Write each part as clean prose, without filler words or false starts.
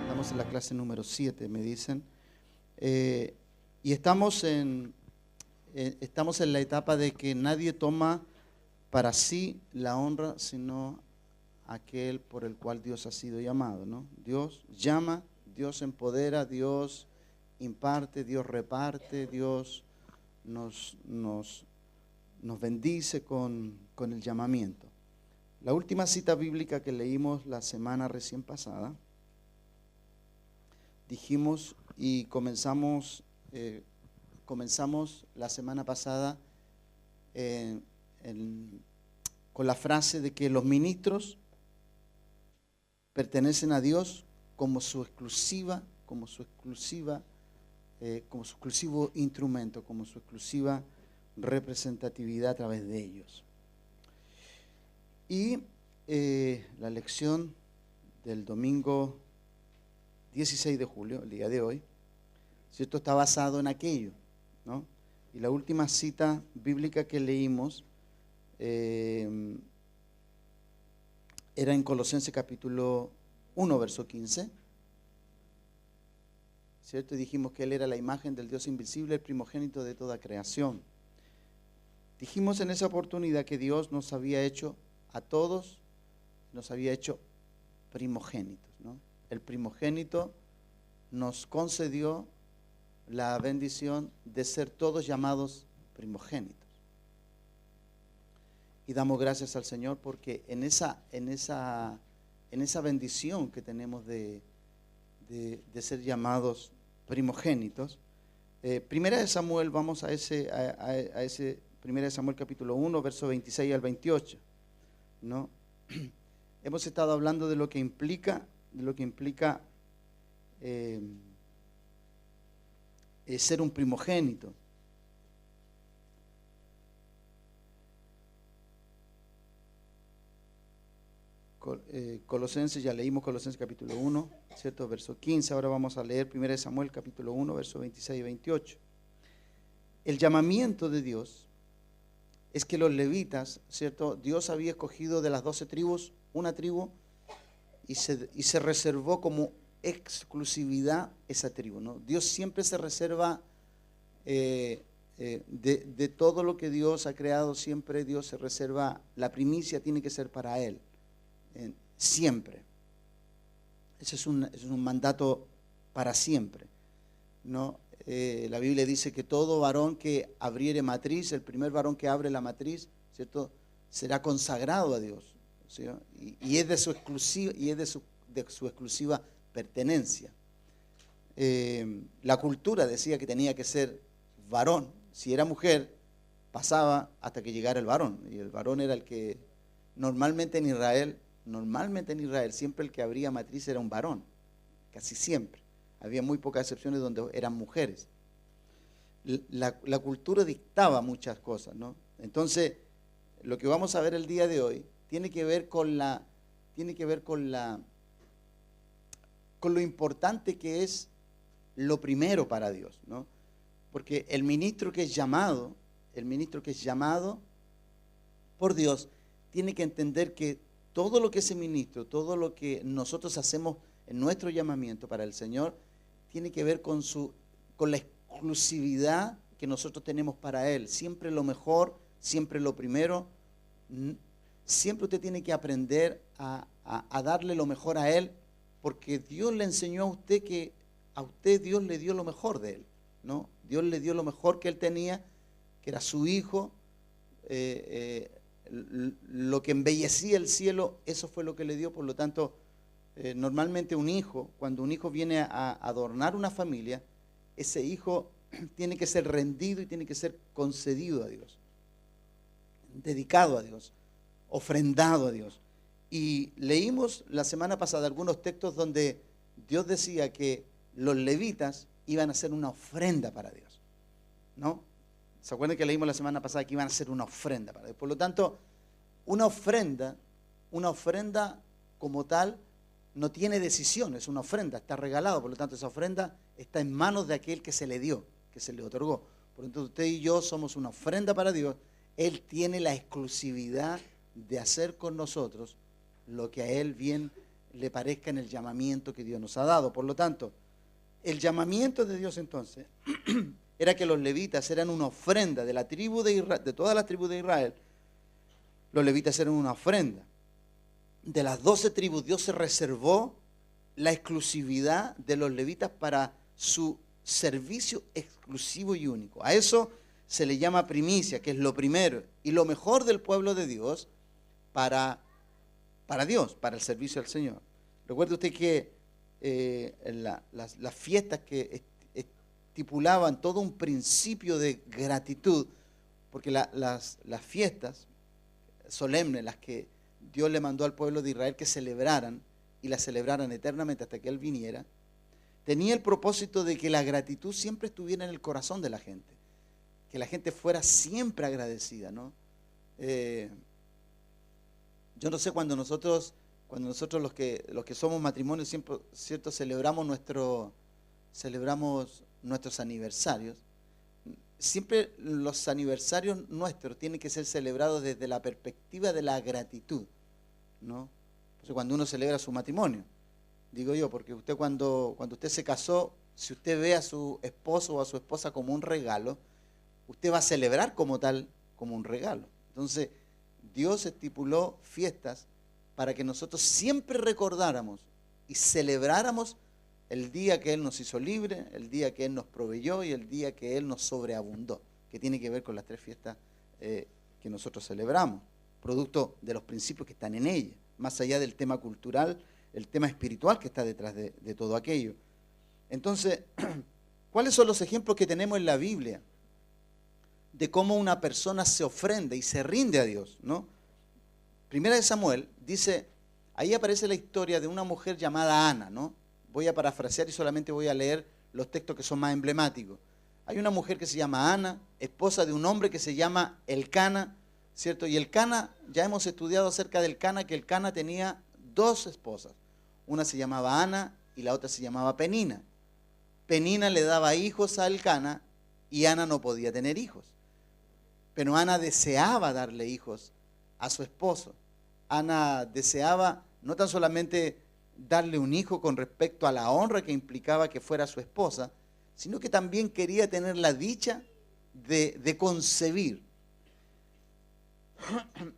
Estamos en la clase número 7, me dicen. Y estamos en la etapa de que nadie toma para sí la honra, sino aquel por el cual Dios ha sido llamado, ¿no? Dios llama, Dios empodera, Dios imparte, Dios reparte, Dios nos bendice con el llamamiento. La última cita bíblica que leímos la semana recién pasada, dijimos y comenzamos la semana pasada con la frase de que los ministros pertenecen a Dios como su exclusivo instrumento, como su exclusiva representatividad a través de ellos. Y la lección del domingo 16 de julio, el día de hoy, ¿cierto?, está basado en aquello, ¿no? Y la última cita bíblica que leímos era en Colosenses capítulo 1, verso 15, ¿cierto? Y dijimos que Él era la imagen del Dios invisible, el primogénito de toda creación. Dijimos en esa oportunidad que Dios nos había hecho a todos, nos había hecho primogénitos, ¿no? El primogénito nos concedió la bendición de ser todos llamados primogénitos. Y damos gracias al Señor porque en esa bendición que tenemos de ser llamados primogénitos, Primera de Samuel, vamos a ese Primera de Samuel capítulo 1, verso 26 al 28, ¿no? Hemos estado hablando de lo que implica ser un primogénito. Colosenses, ya leímos Colosenses capítulo 1, ¿cierto? Verso 15, ahora vamos a leer 1 Samuel capítulo 1, verso 26 y 28. El llamamiento de Dios es que los levitas, ¿cierto? Dios había escogido de las 12 tribus, una tribu, y se reservó como exclusividad esa tribu, ¿no? Dios siempre se reserva de todo lo que Dios ha creado, siempre Dios se reserva, la primicia tiene que ser para Él, siempre. Ese es un mandato para siempre, ¿no? La Biblia dice que todo varón que abriere matriz, el primer varón que abre la matriz, ¿cierto?, será consagrado a Dios, ¿sí? Y es de su exclusiva pertenencia. La cultura decía que tenía que ser varón. Si era mujer, pasaba hasta que llegara el varón. Y el varón era el que, normalmente en Israel, siempre el que abría matriz era un varón. Casi siempre. Había muy pocas excepciones donde eran mujeres. La cultura dictaba muchas cosas, ¿no? Entonces, lo que vamos a ver el día de hoy tiene que ver con lo importante que es lo primero para Dios, ¿no? Porque el ministro que es llamado por Dios, tiene que entender que todo lo que ese ministro, todo lo que nosotros hacemos en nuestro llamamiento para el Señor, tiene que ver con la exclusividad que nosotros tenemos para Él. Siempre lo mejor, siempre lo primero. Siempre usted tiene que aprender a darle lo mejor a Él, porque Dios le enseñó a usted que a usted Dios le dio lo mejor de Él, ¿no? Dios le dio lo mejor que Él tenía, que era su Hijo. Lo que embellecía el cielo, eso fue lo que le dio. Por lo tanto, normalmente cuando un hijo viene a adornar una familia, ese hijo tiene que ser rendido y tiene que ser concedido a Dios, dedicado a Dios, ofrendado a Dios. Y leímos la semana pasada algunos textos donde Dios decía que los levitas iban a hacer una ofrenda para Dios, ¿no? ¿Se acuerdan que leímos la semana pasada que iban a hacer una ofrenda para Dios? Por lo tanto, una ofrenda como tal no tiene decisión, es una ofrenda, está regalado. Por lo tanto, esa ofrenda está en manos de aquel que se le dio, que se le otorgó. Por lo tanto, usted y yo somos una ofrenda para Dios. Él tiene la exclusividad de hacer con nosotros lo que a Él bien le parezca en el llamamiento que Dios nos ha dado. Por lo tanto, el llamamiento de Dios entonces era que los levitas eran una ofrenda de la tribu de Israel, de todas las tribus de Israel. Los levitas eran una ofrenda. De las 12 tribus, Dios se reservó la exclusividad de los levitas para su servicio exclusivo y único. A eso se le llama primicia, que es lo primero y lo mejor del pueblo de Dios para Dios, para el servicio al Señor. Recuerde usted que las fiestas que estipulaban todo un principio de gratitud, porque las fiestas solemnes, las que Dios le mandó al pueblo de Israel que celebraran, y las celebraran eternamente hasta que Él viniera, tenía el propósito de que la gratitud siempre estuviera en el corazón de la gente, que la gente fuera siempre agradecida, ¿no? Yo no sé, cuando nosotros los que somos matrimonios, siempre, ¿cierto?, celebramos nuestros aniversarios. Siempre los aniversarios nuestros tienen que ser celebrados desde la perspectiva de la gratitud, ¿no? Entonces, cuando uno celebra su matrimonio, digo yo, porque usted cuando usted se casó, si usted ve a su esposo o a su esposa como un regalo, usted va a celebrar como tal, como un regalo. Entonces, Dios estipuló fiestas para que nosotros siempre recordáramos y celebráramos el día que Él nos hizo libre, el día que Él nos proveyó y el día que Él nos sobreabundó, que tiene que ver con las 3 fiestas que nosotros celebramos, producto de los principios que están en ellas, más allá del tema cultural, el tema espiritual que está detrás de todo aquello. Entonces, ¿cuáles son los ejemplos que tenemos en la Biblia de cómo una persona se ofrenda y se rinde a Dios, ¿no? Primera de Samuel dice, ahí aparece la historia de una mujer llamada Ana, ¿no? Voy a parafrasear y solamente voy a leer los textos que son más emblemáticos. Hay una mujer que se llama Ana, esposa de un hombre que se llama Elcana, ¿cierto? Y Elcana, ya hemos estudiado acerca del Elcana, que Elcana tenía 2 esposas. Una se llamaba Ana y la otra se llamaba Penina. Penina le daba hijos a Elcana y Ana no podía tener hijos. Pero Ana deseaba darle hijos a su esposo. Ana deseaba no tan solamente darle un hijo con respecto a la honra que implicaba que fuera su esposa, sino que también quería tener la dicha de concebir.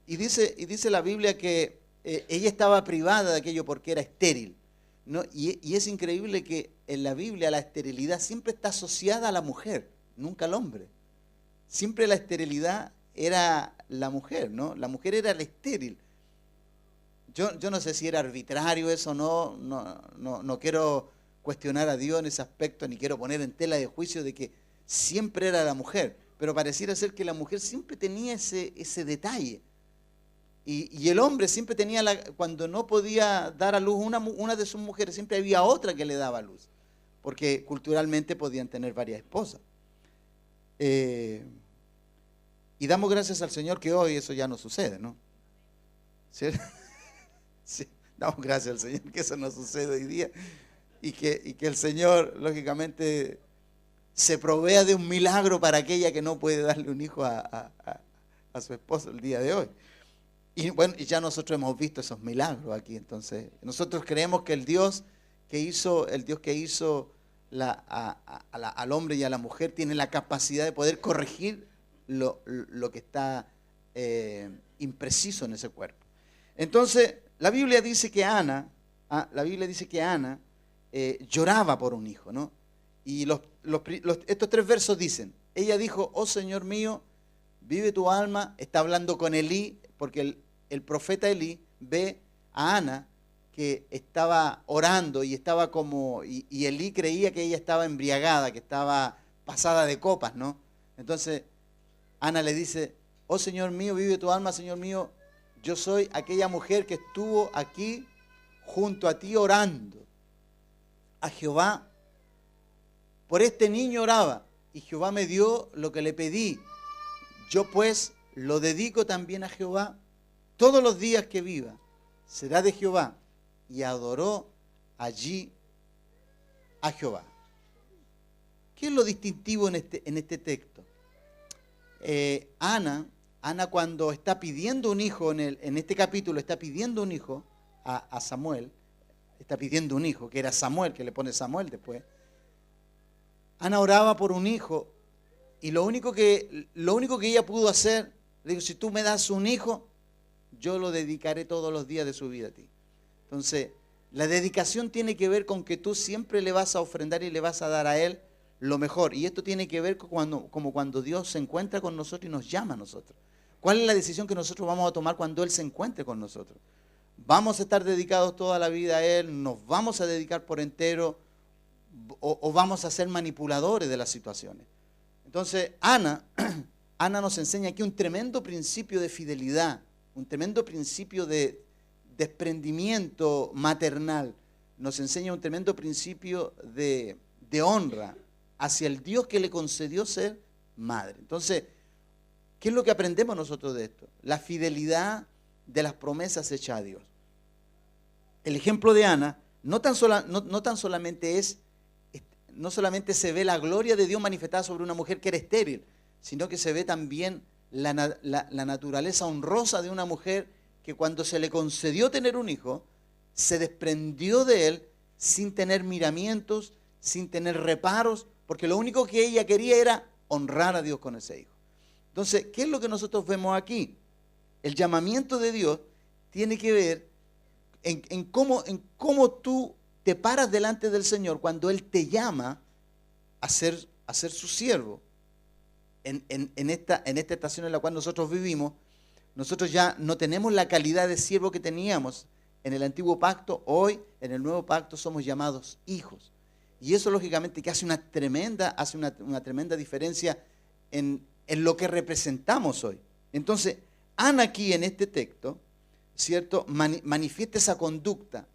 Y dice la Biblia que ella estaba privada de aquello porque era estéril, ¿no? Y es increíble que en la Biblia la esterilidad siempre está asociada a la mujer, nunca al hombre. Siempre la esterilidad era la mujer, ¿no? La mujer era la estéril. Yo no sé si era arbitrario eso o no quiero cuestionar a Dios en ese aspecto, ni quiero poner en tela de juicio de que siempre era la mujer, pero pareciera ser que la mujer siempre tenía ese detalle. Y el hombre siempre tenía, cuando no podía dar a luz una de sus mujeres, siempre había otra que le daba a luz, porque culturalmente podían tener varias esposas. Y damos gracias al Señor que hoy eso ya no sucede, ¿no? ¿Cierto? Sí, damos gracias al Señor que eso no sucede hoy día y que el Señor, lógicamente, se provea de un milagro para aquella que no puede darle un hijo a su esposo el día de hoy. Y bueno, y ya nosotros hemos visto esos milagros aquí. Entonces, nosotros creemos que el Dios que hizo al hombre y a la mujer tiene la capacidad de poder corregir lo que está impreciso en ese cuerpo. Entonces, la Biblia dice que Ana lloraba por un hijo, ¿no? Y estos 3 versos dicen, ella dijo, oh Señor mío, vive tu alma, está hablando con Elí, porque el profeta Elí ve a Ana que estaba orando y estaba y Elí creía que ella estaba embriagada, que estaba pasada de copas, ¿no? Entonces Ana le dice, oh Señor mío, vive tu alma, Señor mío, yo soy aquella mujer que estuvo aquí junto a ti orando a Jehová. Por este niño oraba y Jehová me dio lo que le pedí. Yo pues lo dedico también a Jehová. Todos los días que viva será de Jehová. Y adoró allí a Jehová. ¿Qué es lo distintivo en este texto? Ana cuando está pidiendo un hijo, en este capítulo está pidiendo un hijo a Samuel, está pidiendo un hijo, que era Samuel, que le pone Samuel después. Ana oraba por un hijo y lo único que ella pudo hacer, le dijo, si tú me das un hijo, yo lo dedicaré todos los días de su vida a ti. Entonces, la dedicación tiene que ver con que tú siempre le vas a ofrendar y le vas a dar a él lo mejor. Y esto tiene que ver como cuando Dios se encuentra con nosotros y nos llama a nosotros. ¿Cuál es la decisión que nosotros vamos a tomar cuando Él se encuentre con nosotros? ¿Vamos a estar dedicados toda la vida a Él? ¿Nos vamos a dedicar por entero? ¿O vamos a ser manipuladores de las situaciones? Entonces, Ana nos enseña aquí un tremendo principio de fidelidad, un tremendo principio de desprendimiento maternal. Nos enseña un tremendo principio de honra hacia el Dios que le concedió ser madre. Entonces, ¿qué es lo que aprendemos nosotros de esto? La fidelidad de las promesas hechas a Dios. El ejemplo de Ana no solamente se ve la gloria de Dios manifestada sobre una mujer que era estéril, sino que se ve también la naturaleza honrosa de una mujer que cuando se le concedió tener un hijo, se desprendió de él sin tener miramientos, sin tener reparos, porque lo único que ella quería era honrar a Dios con ese hijo. Entonces, ¿qué es lo que nosotros vemos aquí? El llamamiento de Dios tiene que ver en cómo tú te paras delante del Señor cuando Él te llama a ser su siervo. En esta estación en la cual nosotros vivimos, nosotros ya no tenemos la calidad de siervo que teníamos en el antiguo pacto. Hoy, en el nuevo pacto, somos llamados hijos. Y eso, lógicamente, que hace una tremenda diferencia en lo que representamos hoy. Entonces, Ana aquí en este texto, ¿cierto?, manifiesta esa conducta,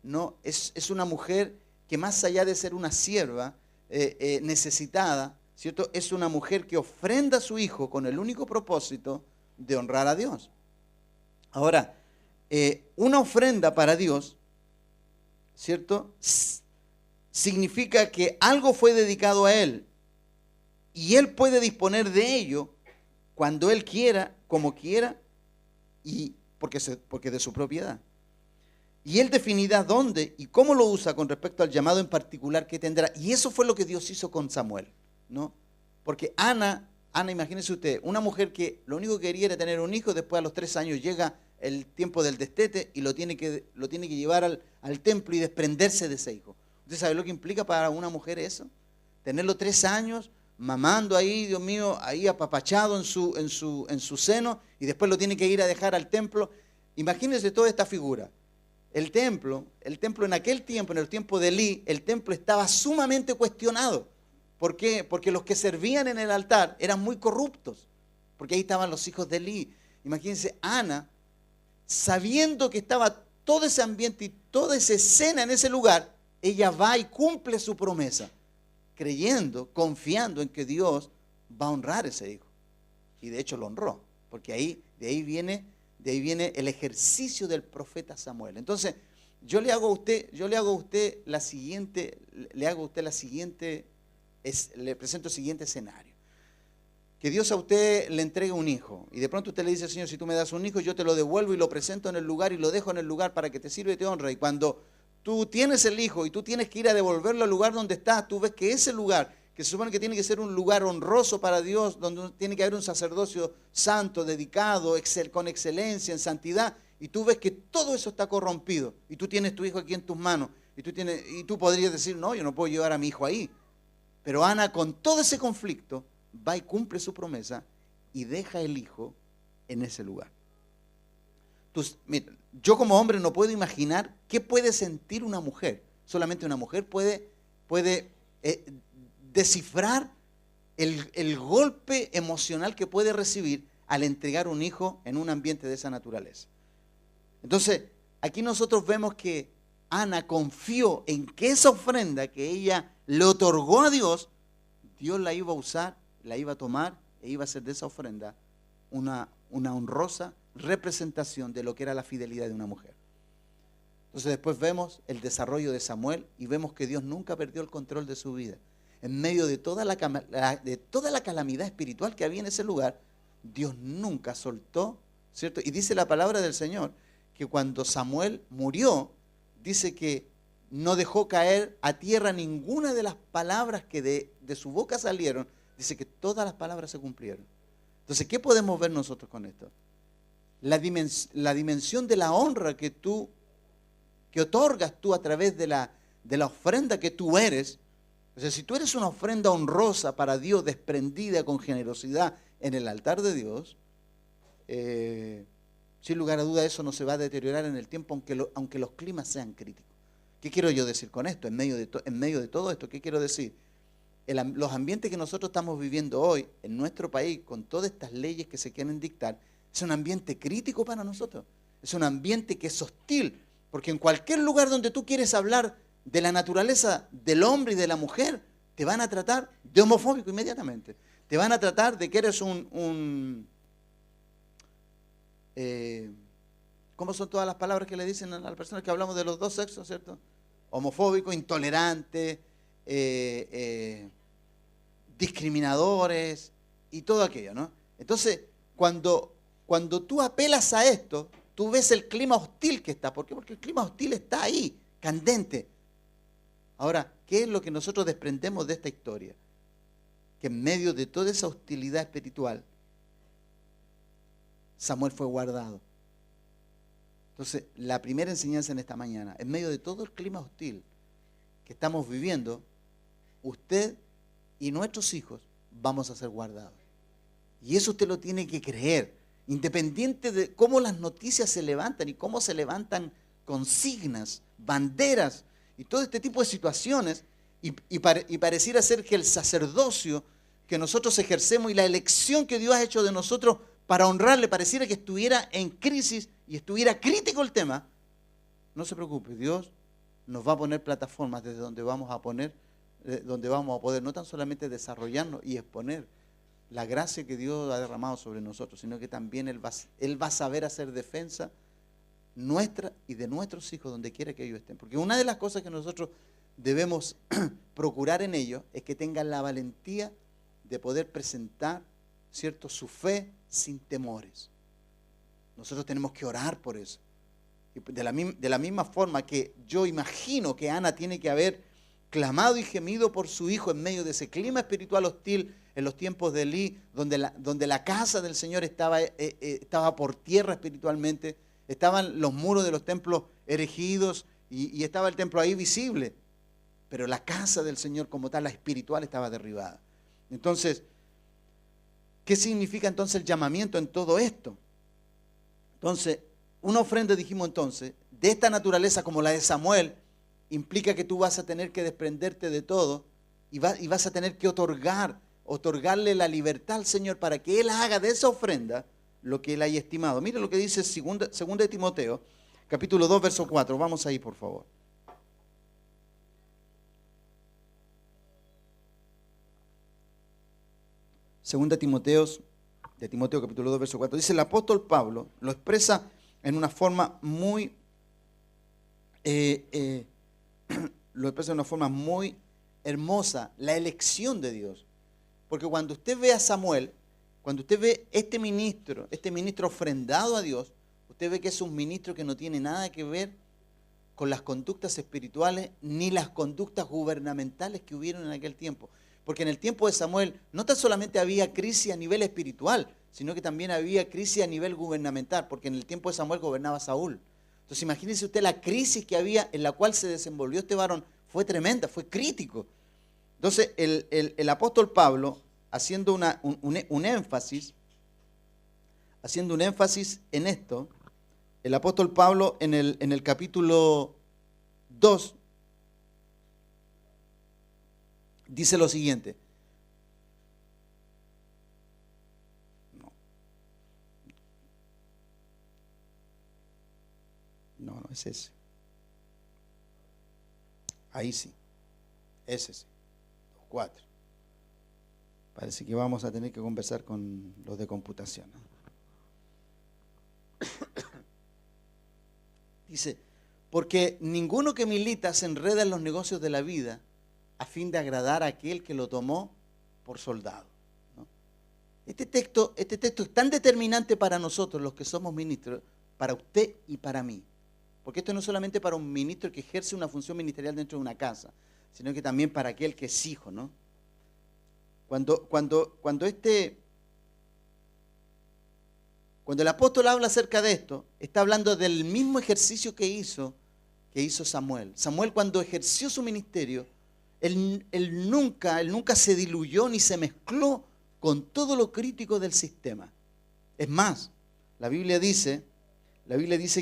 ¿no? Es una mujer que más allá de ser una sierva necesitada, ¿cierto?, es una mujer que ofrenda a su hijo con el único propósito de honrar a Dios. Ahora, una ofrenda para Dios, ¿cierto?, significa que algo fue dedicado a Él y Él puede disponer de ello cuando Él quiera, como quiera, y porque de su propiedad. Y Él definirá dónde y cómo lo usa con respecto al llamado en particular que tendrá. Y eso fue lo que Dios hizo con Samuel, ¿no? Porque Ana, imagínese usted, una mujer que lo único que quería era tener un hijo, después a los 3 años llega el tiempo del destete y lo tiene que llevar al templo y desprenderse de ese hijo. ¿Usted sabe lo que implica para una mujer eso? Tenerlo 3 años, mamando ahí, Dios mío, ahí apapachado en su seno, y después lo tiene que ir a dejar al templo. Imagínense toda esta figura. El templo en aquel tiempo, en el tiempo de Elí, el templo estaba sumamente cuestionado. ¿Por qué? Porque los que servían en el altar eran muy corruptos, porque ahí estaban los hijos de Elí. Imagínense, Ana, sabiendo que estaba todo ese ambiente y toda esa escena en ese lugar, ella va y cumple su promesa, creyendo, confiando en que Dios va a honrar a ese hijo. Y de hecho lo honró, porque de ahí viene el ejercicio del profeta Samuel. Entonces, le presento el siguiente escenario. Que Dios a usted le entregue un hijo, y de pronto usted le dice, Señor, si tú me das un hijo, yo te lo devuelvo y lo presento en el lugar y lo dejo en el lugar para que te sirva y te honre. Y cuando tú tienes el hijo y tú tienes que ir a devolverlo al lugar donde está, tú ves que ese lugar, que se supone que tiene que ser un lugar honroso para Dios, donde tiene que haber un sacerdocio santo, dedicado, con excelencia, en santidad, y tú ves que todo eso está corrompido, y tú tienes tu hijo aquí en tus manos, y tú podrías decir, no, yo no puedo llevar a mi hijo ahí. Pero Ana, con todo ese conflicto, va y cumple su promesa y deja el hijo en ese lugar. Entonces, mira, yo como hombre no puedo imaginar qué puede sentir una mujer. Solamente una mujer puede descifrar el golpe emocional que puede recibir al entregar un hijo en un ambiente de esa naturaleza. Entonces, aquí nosotros vemos que Ana confió en que esa ofrenda que ella le otorgó a Dios, Dios la iba a usar, la iba a tomar e iba a hacer de esa ofrenda una honrosa representación de lo que era la fidelidad de una mujer. Entonces después vemos el desarrollo de Samuel y vemos que Dios nunca perdió el control de su vida. en medio de toda la calamidad espiritual que había en ese lugar, Dios nunca soltó, ¿cierto? Y dice la palabra del Señor que cuando Samuel murió, dice que no dejó caer a tierra ninguna de las palabras que de su boca salieron. Dice que todas las palabras se cumplieron. Entonces, ¿qué podemos ver nosotros con esto? La dimensión de la honra que otorgas tú a través de la ofrenda que tú eres. O sea, si tú eres una ofrenda honrosa para Dios, desprendida con generosidad en el altar de Dios, sin lugar a duda eso no se va a deteriorar en el tiempo, aunque los climas sean críticos. ¿Qué quiero yo decir con esto? En medio de todo esto, ¿qué quiero decir? Los ambientes que nosotros estamos viviendo hoy en nuestro país, con todas estas leyes que se quieren dictar, es un ambiente crítico para nosotros. Es un ambiente que es hostil, porque en cualquier lugar donde tú quieres hablar de la naturaleza del hombre y de la mujer, te van a tratar de homofóbico inmediatamente. Te van a tratar de que eres ¿cómo son todas las palabras que le dicen a las personas que hablamos de los dos sexos, cierto? Homofóbico, intolerante, discriminadores y todo aquello, ¿no? Entonces, cuando tú apelas a esto, tú ves el clima hostil que está. ¿Por qué? Porque el clima hostil está ahí, candente. Ahora, ¿qué es lo que nosotros desprendemos de esta historia? Que en medio de toda esa hostilidad espiritual, Samuel fue guardado. Entonces, la primera enseñanza en esta mañana, en medio de todo el clima hostil que estamos viviendo, usted y nuestros hijos vamos a ser guardados. Y eso usted lo tiene que creer, independiente de cómo las noticias se levantan y cómo se levantan consignas, banderas y todo este tipo de situaciones, y pareciera ser que el sacerdocio que nosotros ejercemos y la elección que Dios ha hecho de nosotros para honrarle, pareciera que estuviera en crisis y estuviera crítico el tema. No se preocupe, Dios nos va a poner plataformas desde donde vamos a poder no tan solamente desarrollarnos y exponer la gracia que Dios ha derramado sobre nosotros, sino que también Él va a saber hacer defensa nuestra y de nuestros hijos donde quiera que ellos estén. Porque una de las cosas que nosotros debemos procurar en ellos es que tengan la valentía de poder presentar, ¿cierto?, su fe sin temores. Nosotros tenemos que orar por eso. Y de la misma forma que yo imagino que Ana tiene que haber clamado y gemido por su hijo en medio de ese clima espiritual hostil en los tiempos de Elí, donde la casa del Señor estaba por tierra espiritualmente, estaban los muros de los templos erigidos y estaba el templo ahí visible, pero la casa del Señor como tal, la espiritual, estaba derribada. Entonces, ¿qué significa entonces el llamamiento en todo esto? Entonces, una ofrenda, dijimos entonces, de esta naturaleza como la de Samuel, implica que tú vas a tener que desprenderte de todo y vas a tener que otorgarle la libertad al Señor para que Él haga de esa ofrenda lo que Él haya estimado. Mire lo que dice 2 de Timoteo, capítulo 2, verso 4. Vamos ahí, por favor. 2 de Timoteo, capítulo 2, verso 4. Dice el apóstol Pablo, lo expresa en una forma muy hermosa, la elección de Dios. Porque cuando usted ve a Samuel, cuando usted ve este ministro ofrendado a Dios, usted ve que es un ministro que no tiene nada que ver con las conductas espirituales ni las conductas gubernamentales que hubieron en aquel tiempo. Porque en el tiempo de Samuel no tan solamente había crisis a nivel espiritual, sino que también había crisis a nivel gubernamental, porque en el tiempo de Samuel gobernaba Saúl. Entonces imagínense usted la crisis que había en la cual se desenvolvió este varón, fue tremenda, fue crítico. Entonces el apóstol Pablo, haciendo un énfasis en esto, el apóstol Pablo en el capítulo 2 dice lo siguiente. No, es ese. Ahí sí. Ese sí. 4. Parece que vamos a tener que conversar con los de computación, ¿no? Dice, porque ninguno que milita se enreda en los negocios de la vida a fin de agradar a aquel que lo tomó por soldado, ¿no? Este texto es tan determinante para nosotros, los que somos ministros, para usted y para mí. Porque esto no es solamente para un ministro que ejerce una función ministerial dentro de una casa, sino que también para aquel que es hijo, ¿no? Cuando el apóstol habla acerca de esto, está hablando del mismo ejercicio que hizo Samuel. Samuel, cuando ejerció su ministerio, él nunca se diluyó ni se mezcló con todo lo crítico del sistema. Es más, la Biblia dice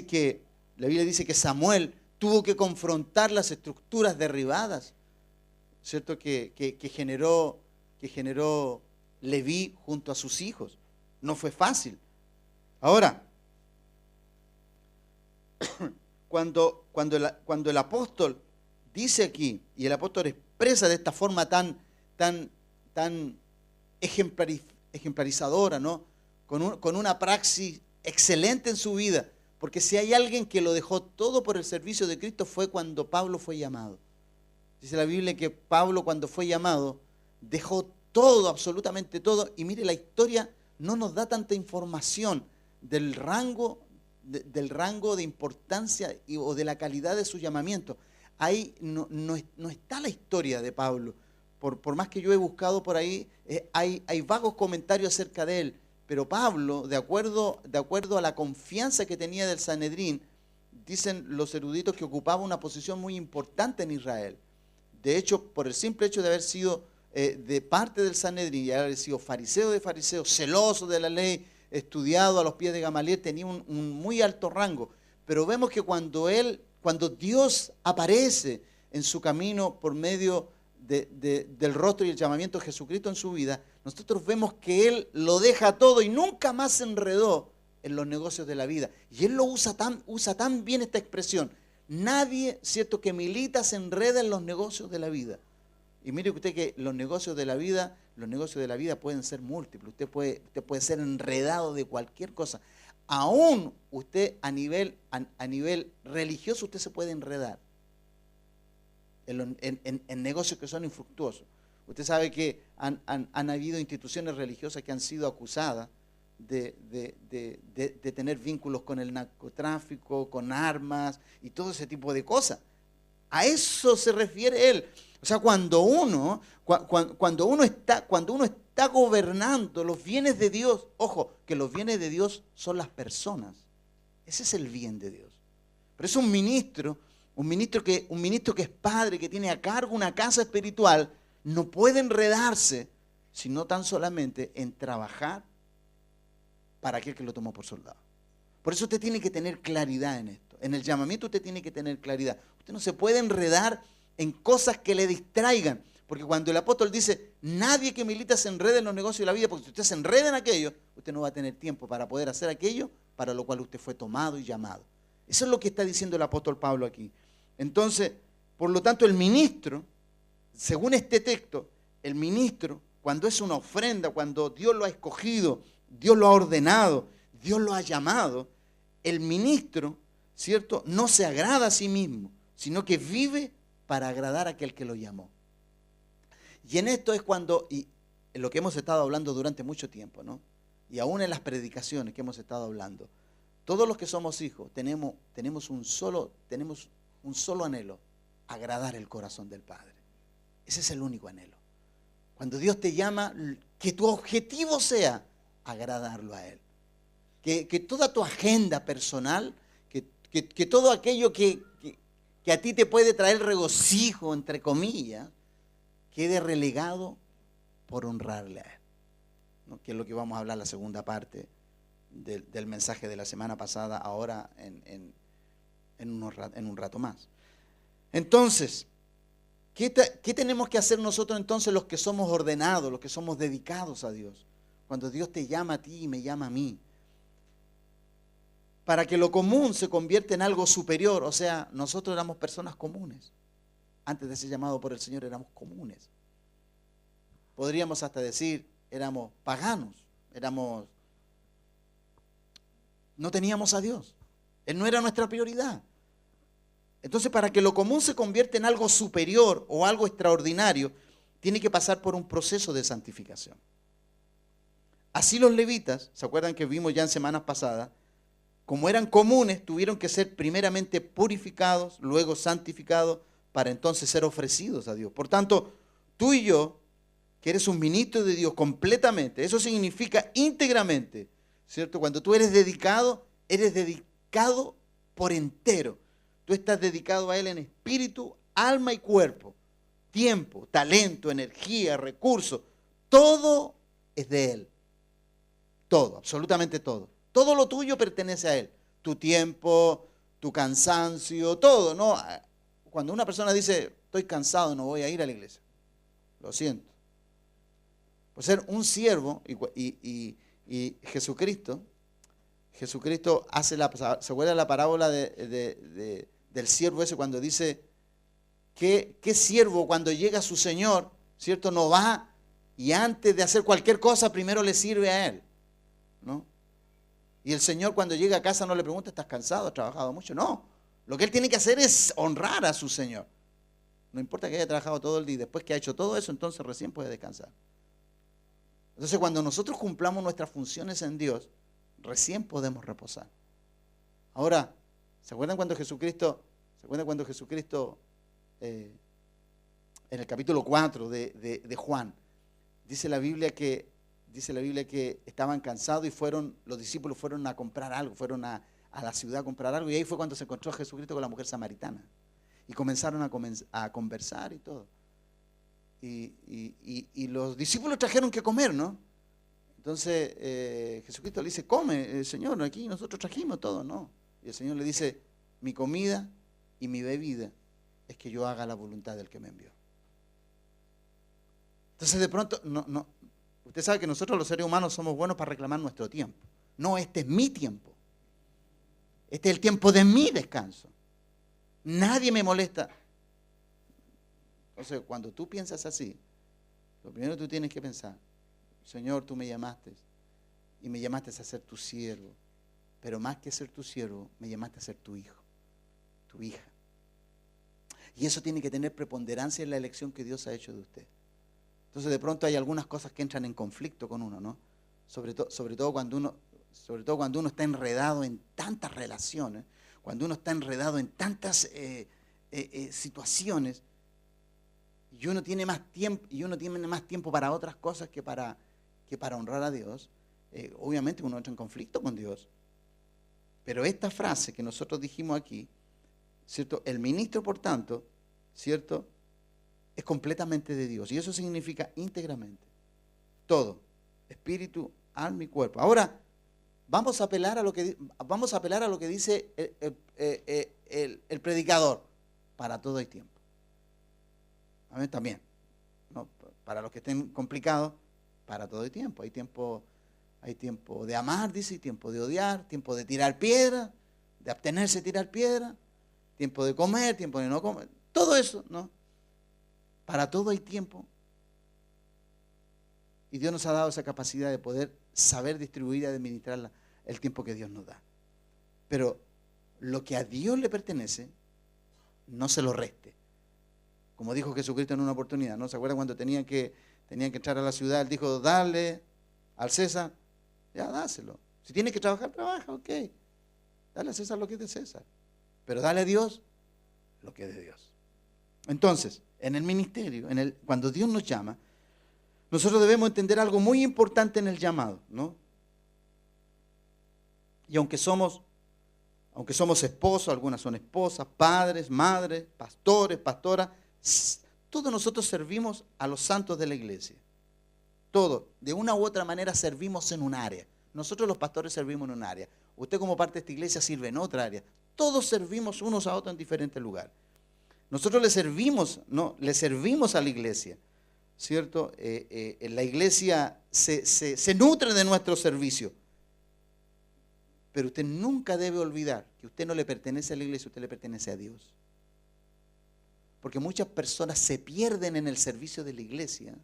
que Samuel tuvo que confrontar las estructuras derribadas, ¿cierto? Que generó Leví junto a sus hijos. No fue fácil. Ahora, cuando el apóstol dice aquí, y el apóstol expresa de esta forma tan ejemplarizadora, ¿no? Con una praxis excelente en su vida, porque si hay alguien que lo dejó todo por el servicio de Cristo fue cuando Pablo fue llamado. Dice la Biblia que Pablo, cuando fue llamado, dejó todo, absolutamente todo, y mire, la historia no nos da tanta información del rango de importancia o de la calidad de su llamamiento. Ahí no está la historia de Pablo. Por más que yo he buscado por ahí, hay vagos comentarios acerca de él. Pero Pablo, de acuerdo a la confianza que tenía del Sanedrín, dicen los eruditos que ocupaba una posición muy importante en Israel. De hecho, por el simple hecho de haber sido de parte del Sanedrín y haber sido fariseo de fariseos, celoso de la ley, estudiado a los pies de Gamaliel, tenía un muy alto rango. Pero vemos que cuando Dios aparece en su camino por medio del rostro y el llamamiento de Jesucristo en su vida, nosotros vemos que Él lo deja todo y nunca más se enredó en los negocios de la vida. Y Él usa tan bien esta expresión. Nadie, cierto, que milita se enreda en los negocios de la vida. Y mire usted que los negocios de la vida pueden ser múltiples. Usted puede ser enredado de cualquier cosa. Aún usted a nivel religioso usted se puede enredar en negocios que son infructuosos. Usted sabe que han habido instituciones religiosas que han sido acusadas de tener vínculos con el narcotráfico, con armas y todo ese tipo de cosas. A eso se refiere él. O sea, cuando uno está gobernando los bienes de Dios, ojo, que los bienes de Dios son las personas. Ese es el bien de Dios. Pero es un ministro que es padre, que tiene a cargo una casa espiritual, no puede enredarse, sino tan solamente en trabajar para aquel que lo tomó por soldado. Por eso usted tiene que tener claridad en esto. En el llamamiento usted tiene que tener claridad. Usted no se puede enredar en cosas que le distraigan. Porque cuando el apóstol dice, nadie que milita se enrede en los negocios de la vida, porque si usted se enreda en aquello, usted no va a tener tiempo para poder hacer aquello para lo cual usted fue tomado y llamado. Eso es lo que está diciendo el apóstol Pablo aquí. Entonces, por lo tanto, el ministro, según este texto, el ministro, cuando es una ofrenda, cuando Dios lo ha escogido, Dios lo ha ordenado, Dios lo ha llamado, el ministro, ¿cierto?, no se agrada a sí mismo, sino que vive para agradar a aquel que lo llamó. Y en esto es cuando, y en lo que hemos estado hablando durante mucho tiempo, ¿no? Y aún en las predicaciones que hemos estado hablando, todos los que somos hijos tenemos un solo anhelo, agradar el corazón del Padre. Ese es el único anhelo. Cuando Dios te llama, que tu objetivo sea agradarlo a Él. Que toda tu agenda personal, que todo aquello que a ti te puede traer regocijo, entre comillas, quede relegado por honrarle a Él, ¿no? Que es lo que vamos a hablar la segunda parte del mensaje de la semana pasada, ahora en un rato más. Entonces, ¿qué tenemos que hacer nosotros entonces los que somos ordenados, los que somos dedicados a Dios? Cuando Dios te llama a ti y me llama a mí. Para que lo común se convierta en algo superior. O sea, nosotros éramos personas comunes. Antes de ser llamados por el Señor éramos comunes. Podríamos hasta decir, éramos paganos. No teníamos a Dios. Él no era nuestra prioridad. Entonces, para que lo común se convierta en algo superior o algo extraordinario, tiene que pasar por un proceso de santificación. Así los levitas, ¿se acuerdan que vimos ya en semanas pasadas? Como eran comunes, tuvieron que ser primeramente purificados, luego santificados, para entonces ser ofrecidos a Dios. Por tanto, tú y yo, que eres un ministro de Dios completamente, eso significa íntegramente, ¿cierto? Cuando tú eres dedicado por entero. Tú estás dedicado a Él en espíritu, alma y cuerpo. Tiempo, talento, energía, recursos, todo es de Él. Todo, absolutamente todo. Todo lo tuyo pertenece a Él. Tu tiempo, tu cansancio, todo, ¿no? Cuando una persona dice, estoy cansado, no voy a ir a la iglesia. Lo siento. Por ser un siervo y Jesucristo hace ¿se acuerda la parábola del siervo ese cuando dice que siervo cuando llega su Señor, ¿cierto? No va y antes de hacer cualquier cosa primero le sirve a Él, ¿no? Y el Señor cuando llega a casa no le pregunta, ¿estás cansado? ¿Has trabajado mucho? No. Lo que Él tiene que hacer es honrar a su Señor. No importa que haya trabajado todo el día. Después que ha hecho todo eso, entonces recién puede descansar. Entonces cuando nosotros cumplamos nuestras funciones en Dios, recién podemos reposar. Ahora, ¿se acuerdan cuando Jesucristo en el capítulo 4 de Juan, dice la Biblia que estaban cansados y los discípulos fueron a comprar algo, fueron a la ciudad a comprar algo, y ahí fue cuando se encontró Jesucristo con la mujer samaritana. Y comenzaron a conversar y todo. Y los discípulos trajeron que comer, ¿no? Entonces Jesucristo le dice, come, Señor, aquí nosotros trajimos todo, ¿no? Y el Señor le dice, mi comida y mi bebida es que yo haga la voluntad del que me envió. Entonces de pronto, usted sabe que nosotros los seres humanos somos buenos para reclamar nuestro tiempo. No, este es mi tiempo. Este es el tiempo de mi descanso. Nadie me molesta. Entonces, cuando tú piensas así, lo primero que tú tienes que pensar, Señor, tú me llamaste y me llamaste a ser tu siervo, pero más que ser tu siervo, me llamaste a ser tu hijo, tu hija. Y eso tiene que tener preponderancia en la elección que Dios ha hecho de usted. Entonces, de pronto hay algunas cosas que entran en conflicto con uno, ¿no? Sobre todo cuando uno está enredado en tantas relaciones, cuando uno está enredado en tantas situaciones, y uno tiene más tiempo para otras cosas que para honrar a Dios, obviamente uno entra en conflicto con Dios. Pero esta frase que nosotros dijimos aquí, ¿cierto? El ministro, por tanto, ¿cierto? Es completamente de Dios. Y eso significa íntegramente. Todo. Espíritu, alma y cuerpo. Ahora, vamos a apelar a lo que dice el predicador. Para todo hay tiempo. Amén, también, ¿no? Para los que estén complicados, para todo hay tiempo. Hay tiempo de amar, dice, y tiempo de odiar, tiempo de tirar piedra, de abstenerse de tirar piedra, tiempo de comer, tiempo de no comer. Todo eso, ¿no? Para todo hay tiempo. Y Dios nos ha dado esa capacidad de poder saber distribuir y administrar el tiempo que Dios nos da. Pero lo que a Dios le pertenece, no se lo reste. Como dijo Jesucristo en una oportunidad, ¿no? ¿Se acuerdan cuando tenían que entrar a la ciudad? Él dijo, dale al César, ya dáselo. Si tienes que trabajar, trabaja, ok. Dale a César lo que es de César. Pero dale a Dios lo que es de Dios. Entonces, en el ministerio, cuando Dios nos llama, nosotros debemos entender algo muy importante en el llamado, ¿no? Y aunque somos esposos, algunas son esposas, padres, madres, pastores, pastoras, todos nosotros servimos a los santos de la iglesia. Todos, de una u otra manera, servimos en un área. Nosotros los pastores servimos en un área. Usted como parte de esta iglesia sirve en otra área. Todos servimos unos a otros en diferentes lugares. Nosotros le servimos a la iglesia, ¿cierto? La iglesia se nutre de nuestro servicio. Pero usted nunca debe olvidar que usted no le pertenece a la iglesia, usted le pertenece a Dios. Porque muchas personas se pierden en el servicio de la iglesia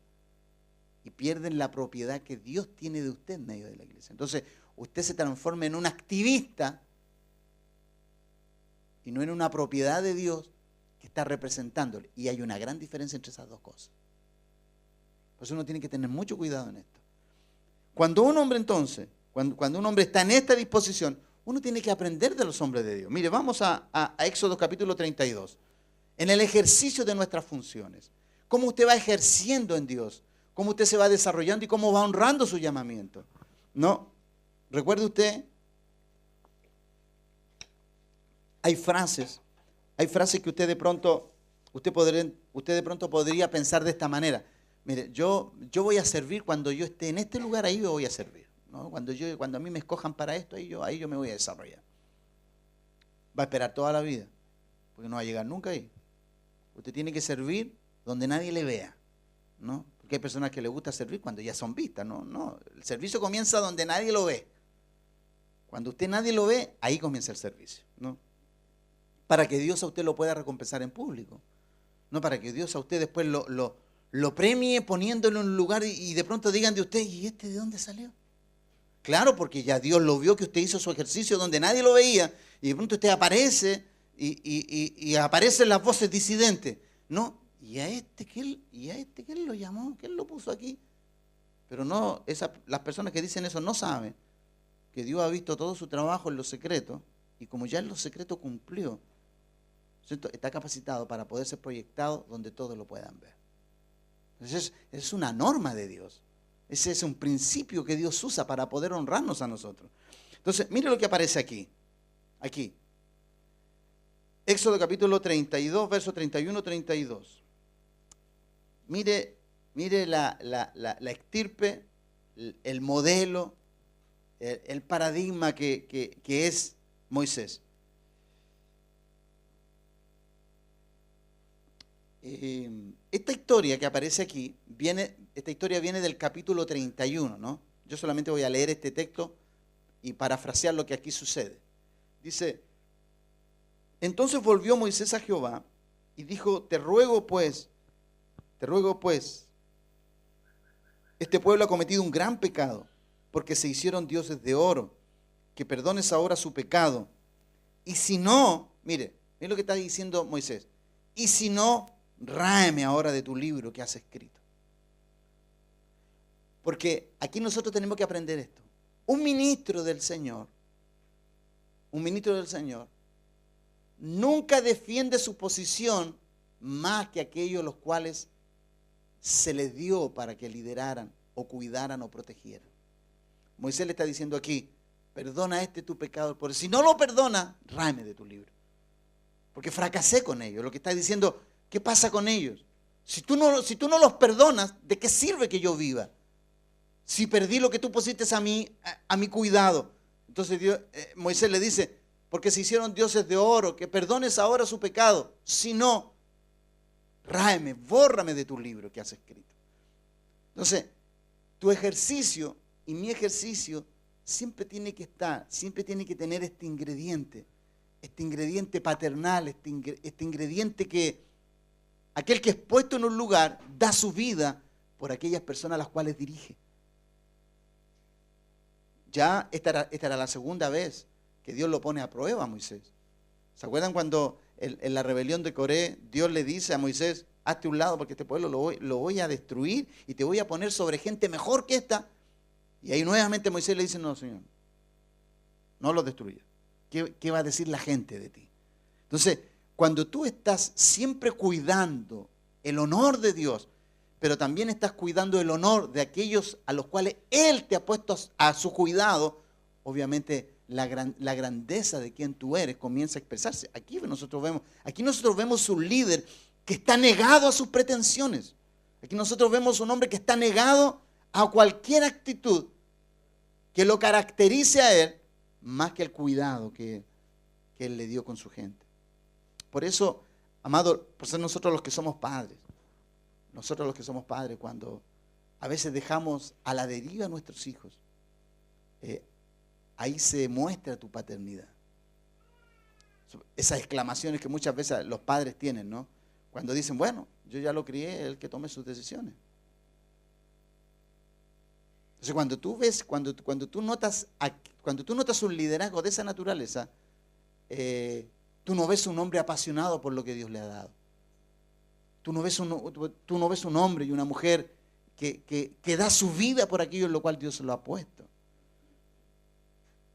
y pierden la propiedad que Dios tiene de usted en medio de la iglesia. Entonces, usted se transforma en un activista y no en una propiedad de Dios que está representándole. Y hay una gran diferencia entre esas dos cosas. Por eso uno tiene que tener mucho cuidado en esto. Cuando un hombre entonces, cuando un hombre está en esta disposición, uno tiene que aprender de los hombres de Dios. Mire, vamos a Éxodo capítulo 32. En el ejercicio de nuestras funciones. Cómo usted va ejerciendo en Dios. Cómo usted se va desarrollando y cómo va honrando su llamamiento. ¿No? Recuerde usted, hay frases que usted de pronto podría pensar de esta manera. Mire, yo voy a servir cuando yo esté en este lugar, ahí yo voy a servir, ¿no? Cuando a mí me escojan para esto, ahí yo me voy a desarrollar. Va a esperar toda la vida, porque no va a llegar nunca ahí. Usted tiene que servir donde nadie le vea, ¿no? Porque hay personas que les gusta servir cuando ya son vistas, ¿no? No, el servicio comienza donde nadie lo ve. Cuando usted nadie lo ve, ahí comienza el servicio, ¿no? Para que Dios a usted lo pueda recompensar en público, no para que Dios a usted después lo premie poniéndolo en un lugar y de pronto digan de usted, ¿y este de dónde salió? Claro, porque ya Dios lo vio que usted hizo su ejercicio donde nadie lo veía y de pronto usted aparece y aparecen las voces disidentes, ¿no? ¿Y a este quién lo llamó? ¿Quién lo puso aquí? Pero no, las personas que dicen eso no saben que Dios ha visto todo su trabajo en los secretos y como ya en los secretos cumplió, ¿cierto? Está capacitado para poder ser proyectado donde todos lo puedan ver. Entonces es una norma de Dios. Ese es un principio que Dios usa para poder honrarnos a nosotros. Entonces, mire lo que aparece aquí. Aquí. Éxodo capítulo 32, verso 31-32. Mire la estirpe, el modelo, el paradigma que es Moisés. Esta historia que aparece aquí, esta historia viene del capítulo 31, ¿no? Yo solamente voy a leer este texto y parafrasear lo que aquí sucede. Dice, entonces volvió Moisés a Jehová y dijo, te ruego pues, este pueblo ha cometido un gran pecado, porque se hicieron dioses de oro, que perdones ahora su pecado. Y si no, mire lo que está diciendo Moisés, y si no, ráeme ahora de tu libro que has escrito. Porque aquí nosotros tenemos que aprender esto. Un ministro del Señor nunca defiende su posición más que aquellos los cuales se les dio para que lideraran o cuidaran o protegieran. Moisés le está diciendo aquí, perdona tu pecado, porque si no lo perdona, ráeme de tu libro. Porque fracasé con ellos. Lo que está diciendo, ¿qué pasa con ellos? Si tú no los perdonas, ¿de qué sirve que yo viva? Si perdí lo que tú pusiste a mi cuidado. Entonces Moisés le dice, porque se hicieron dioses de oro, que perdones ahora su pecado. Si no, ráeme, bórrame de tu libro que has escrito. Entonces, tu ejercicio y mi ejercicio siempre tiene que tener este ingrediente paternal, este ingrediente que aquel que es puesto en un lugar da su vida por aquellas personas a las cuales dirige. Ya esta era la segunda vez que Dios lo pone a prueba a Moisés. ¿Se acuerdan cuando en la rebelión de Coré Dios le dice a Moisés, hazte un lado porque este pueblo lo voy a destruir y te voy a poner sobre gente mejor que esta? Y ahí nuevamente Moisés le dice, no, Señor, no los destruyas. ¿Qué va a decir la gente de ti? Entonces, cuando tú estás siempre cuidando el honor de Dios, pero también estás cuidando el honor de aquellos a los cuales Él te ha puesto a su cuidado, obviamente la grandeza de quien tú eres comienza a expresarse. Aquí nosotros vemos un líder que está negado a sus pretensiones. Aquí nosotros vemos un hombre que está negado a cualquier actitud que lo caracterice a él, más que el cuidado que Él le dio con su gente. Por eso, amado, por ser nosotros los que somos padres, cuando a veces dejamos a la deriva a nuestros hijos, ahí se muestra tu paternidad. Esas exclamaciones que muchas veces los padres tienen, ¿no? Cuando dicen, bueno, yo ya lo crié, él que tome sus decisiones. Entonces, cuando tú notas un liderazgo de esa naturaleza, tu Tú no ves un hombre apasionado por lo que Dios le ha dado. Tú no ves un hombre y una mujer que da su vida por aquello en lo cual Dios lo ha puesto.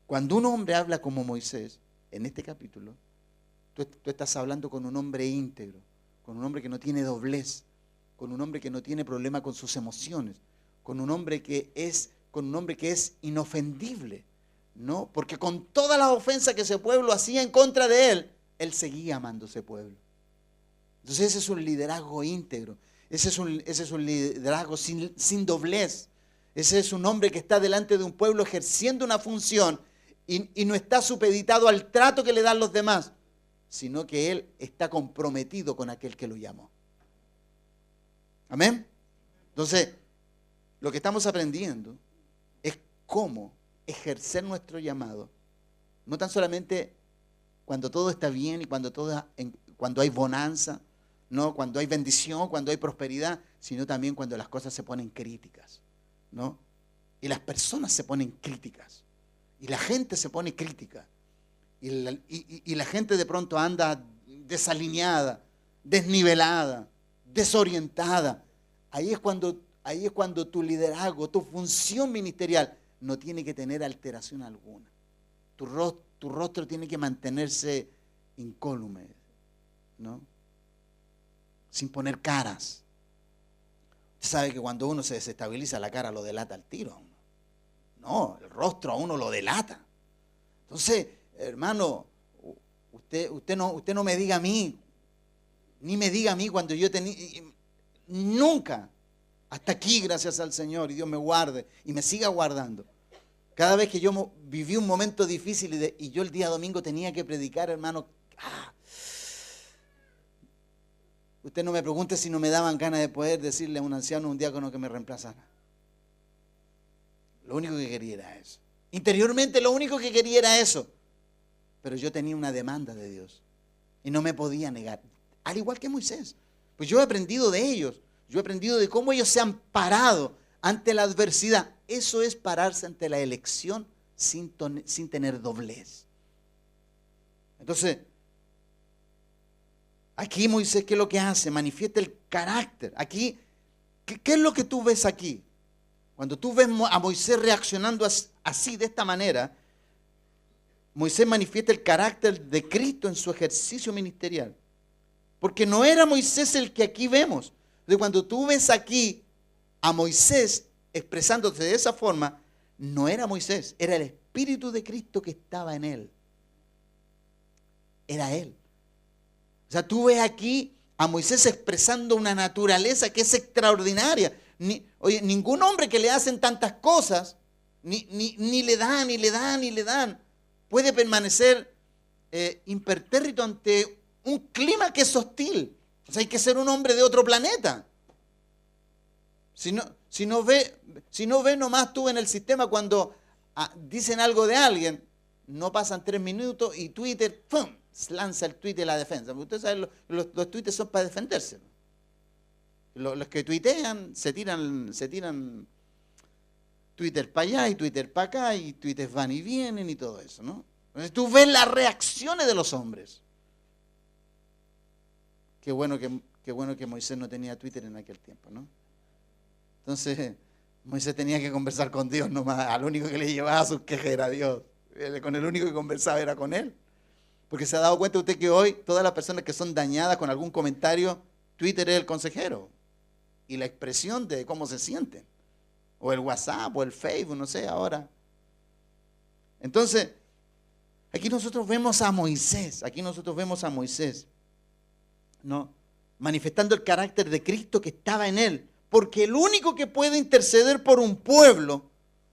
Cuando un hombre habla como Moisés, en este capítulo, tú estás hablando con un hombre íntegro, con un hombre que no tiene doblez, con un hombre que no tiene problema con sus emociones, con un hombre que es inofendible, ¿no? Porque con todas las ofensas que ese pueblo hacía en contra de él seguía amando a ese pueblo. Entonces ese es un liderazgo íntegro, ese es un liderazgo sin doblez, ese es un hombre que está delante de un pueblo ejerciendo una función y no está supeditado al trato que le dan los demás, sino que él está comprometido con aquel que lo llamó. Amén. Entonces, lo que estamos aprendiendo es cómo ejercer nuestro llamado, no tan solamente cuando todo está bien y cuando hay bonanza, no, cuando hay bendición, cuando hay prosperidad, sino también cuando las cosas se ponen críticas, ¿no? Y las personas se ponen críticas, y la gente se pone crítica, y la gente de pronto anda desalineada, desnivelada, desorientada. Ahí es cuando tu liderazgo, tu función ministerial no tiene que tener alteración alguna. Tu rostro tiene que mantenerse incólume, ¿no? Sin poner caras. Usted sabe que cuando uno se desestabiliza, la cara lo delata al tiro a uno. No, el rostro a uno lo delata. Entonces, hermano, usted no me diga a mí, ni me diga a mí cuando yo tenía, nunca, hasta aquí, gracias al Señor, y Dios me guarde y me siga guardando. Cada vez que yo viví un momento difícil y yo el día domingo tenía que predicar, hermano, usted no me pregunte si no me daban ganas de poder decirle a un anciano, un diácono que me reemplazara. Lo único que quería era eso. Interiormente lo único que quería era eso. Pero yo tenía una demanda de Dios y no me podía negar. Al igual que Moisés. Pues yo he aprendido de ellos. Yo he aprendido de cómo ellos se han parado ante la adversidad. Eso es pararse ante la elección sin tener doblez. Entonces, aquí Moisés, ¿qué es lo que hace? Manifiesta el carácter. Aquí, ¿qué es lo que tú ves aquí? Cuando tú ves a Moisés reaccionando así, de esta manera, Moisés manifiesta el carácter de Cristo en su ejercicio ministerial. Porque no era Moisés el que aquí vemos. De cuando tú ves aquí a Moisés expresándose de esa forma, no era Moisés, era el Espíritu de Cristo que estaba en él. Era él. O sea, tú ves aquí a Moisés expresando una naturaleza que es extraordinaria. Ningún hombre que le hacen tantas cosas, ni le dan, puede permanecer impertérrito ante un clima que es hostil. O sea, hay que ser un hombre de otro planeta. Si no ve nomás tú en el sistema cuando dicen algo de alguien, no pasan 3 minutos y Twitter, ¡pum!, lanza el tweet de la defensa. Porque ustedes saben, los tweets son para defenderse. Los que tuitean se tiran Twitter para allá y Twitter para acá y Twitter van y vienen y todo eso, ¿no? Entonces tú ves las reacciones de los hombres. Qué bueno que Moisés no tenía Twitter en aquel tiempo, ¿no? Entonces Moisés tenía que conversar con Dios nomás. Al único que le llevaba sus quejas era Dios. Con el único que conversaba era con él. Porque se ha dado cuenta usted que hoy todas las personas que son dañadas con algún comentario, Twitter es el consejero. Y la expresión de cómo se sienten. O el WhatsApp, o el Facebook, no sé, ahora. Entonces, aquí nosotros vemos a Moisés, ¿no? Manifestando el carácter de Cristo que estaba en él. Porque el único que puede interceder por un pueblo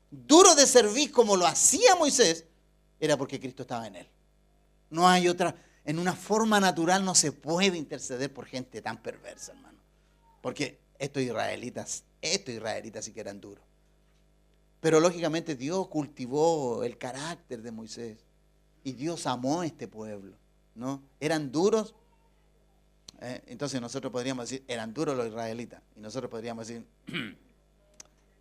duro de servir como lo hacía Moisés, era porque Cristo estaba en él. No hay otra, en una forma natural no se puede interceder por gente tan perversa, hermano. Porque estos israelitas sí que eran duros. Pero lógicamente Dios cultivó el carácter de Moisés. Y Dios amó a este pueblo, ¿no? Eran duros. Entonces nosotros podríamos decir, eran duros los israelitas. Y nosotros podríamos decir,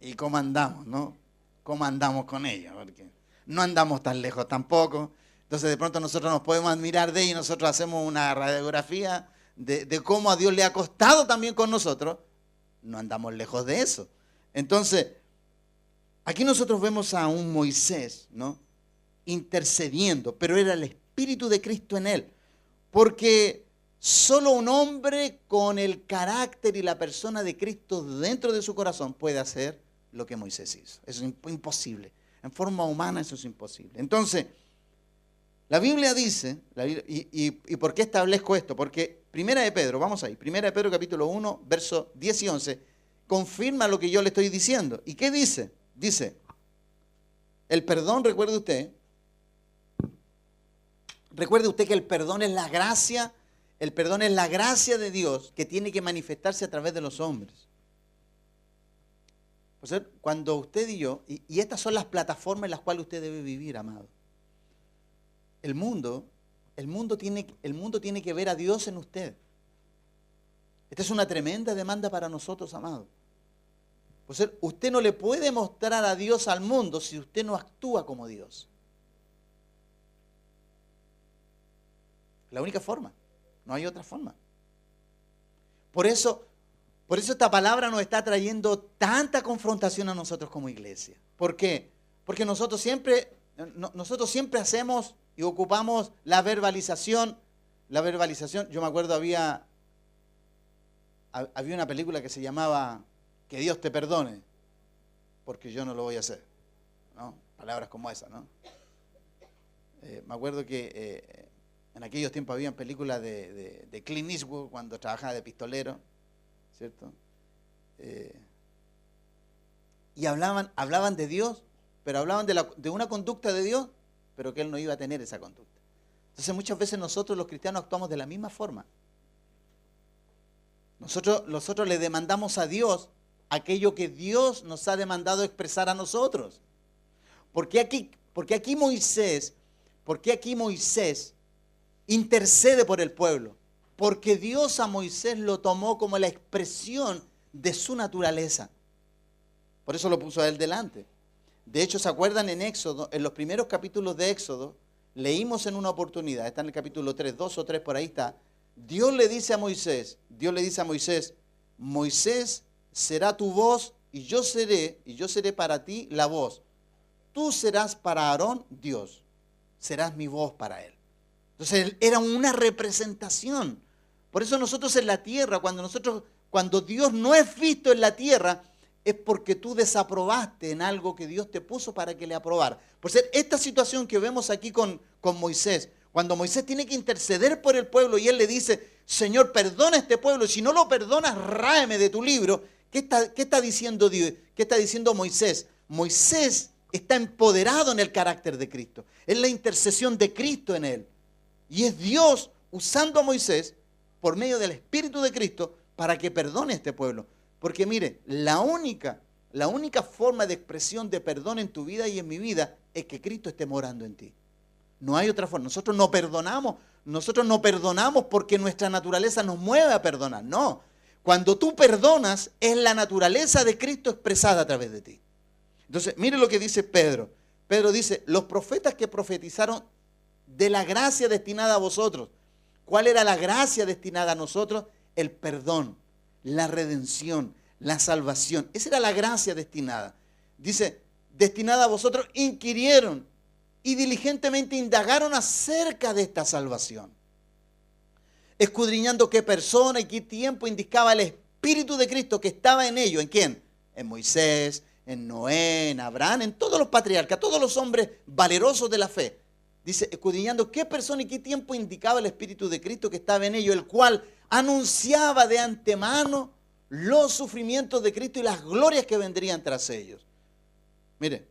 ¿y cómo andamos, no? ¿Cómo andamos con ellos? Porque no andamos tan lejos tampoco. Entonces de pronto nosotros nos podemos admirar de ella y nosotros hacemos una radiografía de cómo a Dios le ha costado también con nosotros. No andamos lejos de eso. Entonces, aquí nosotros vemos a un Moisés, ¿no?, intercediendo, pero era el Espíritu de Cristo en él. Porque solo un hombre con el carácter y la persona de Cristo dentro de su corazón puede hacer lo que Moisés hizo. Eso es imposible. En forma humana eso es imposible. Entonces, la Biblia dice, ¿y por qué establezco esto? Porque Primera de Pedro, vamos ahí, Primera de Pedro capítulo 1, versos 10 y 11, confirma lo que yo le estoy diciendo. ¿Y qué dice? Dice, el perdón, recuerde usted que el perdón es la gracia de Dios que tiene que manifestarse a través de los hombres. O sea, cuando usted y yo, y estas son las plataformas en las cuales usted debe vivir, amado. El mundo tiene que ver a Dios en usted. Esta es una tremenda demanda para nosotros, amado. O sea, usted no le puede mostrar a Dios al mundo si usted no actúa como Dios. La única forma, no hay otra forma. Por eso esta palabra nos está trayendo tanta confrontación a nosotros como iglesia. ¿Por qué? Porque nosotros siempre hacemos y ocupamos la verbalización. Yo me acuerdo, había una película que se llamaba Que Dios te perdone, porque yo no lo voy a hacer, ¿no? Palabras como esas, ¿no? Me acuerdo que en aquellos tiempos había películas de Clint Eastwood cuando trabajaba de pistolero, ¿cierto? Y hablaban de Dios, pero hablaban de una conducta de Dios, pero que Él no iba a tener esa conducta. Entonces muchas veces nosotros los cristianos actuamos de la misma forma. Nosotros le demandamos a Dios aquello que Dios nos ha demandado expresar a nosotros. ¿Por qué aquí Moisés intercede por el pueblo? Porque Dios a Moisés lo tomó como la expresión de su naturaleza. Por eso lo puso a él delante. De hecho, ¿se acuerdan en Éxodo? En los primeros capítulos de Éxodo, leímos en una oportunidad, está en el capítulo 3, 2 o 3 por ahí está, Dios le dice a Moisés, Moisés, será tu voz y yo seré para ti la voz. Tú serás para Aarón Dios, serás mi voz para él. Entonces era una representación. Por eso nosotros en la tierra, cuando Dios no es visto en la tierra, es porque tú desaprobaste en algo que Dios te puso para que le aprobara. Por ser esta situación que vemos aquí con Moisés, cuando Moisés tiene que interceder por el pueblo y él le dice, Señor, perdona a este pueblo, y si no lo perdonas, ráeme de tu libro. ¿Qué está diciendo Dios? ¿Qué está diciendo Moisés? Moisés está empoderado en el carácter de Cristo. Es la intercesión de Cristo en él. Y es Dios usando a Moisés por medio del Espíritu de Cristo para que perdone a este pueblo. Porque mire, la única forma de expresión de perdón en tu vida y en mi vida es que Cristo esté morando en ti. No hay otra forma. Nosotros no perdonamos porque nuestra naturaleza nos mueve a perdonar. No. Cuando tú perdonas, es la naturaleza de Cristo expresada a través de ti. Entonces, mire lo que dice Pedro. Pedro dice, los profetas que profetizaron de la gracia destinada a vosotros. ¿Cuál era la gracia destinada a nosotros? El perdón, la redención, la salvación. Esa era la gracia destinada. Dice, destinada a vosotros, inquirieron y diligentemente indagaron acerca de esta salvación, escudriñando qué persona y qué tiempo indicaba el Espíritu de Cristo que estaba en ellos. ¿En quién? En Moisés, en Noé, en Abraham, en todos los patriarcas, todos los hombres valerosos de la fe. Dice, escudriñando qué persona y qué tiempo indicaba el Espíritu de Cristo que estaba en ellos, el cual anunciaba de antemano los sufrimientos de Cristo y las glorias que vendrían tras ellos. Mire,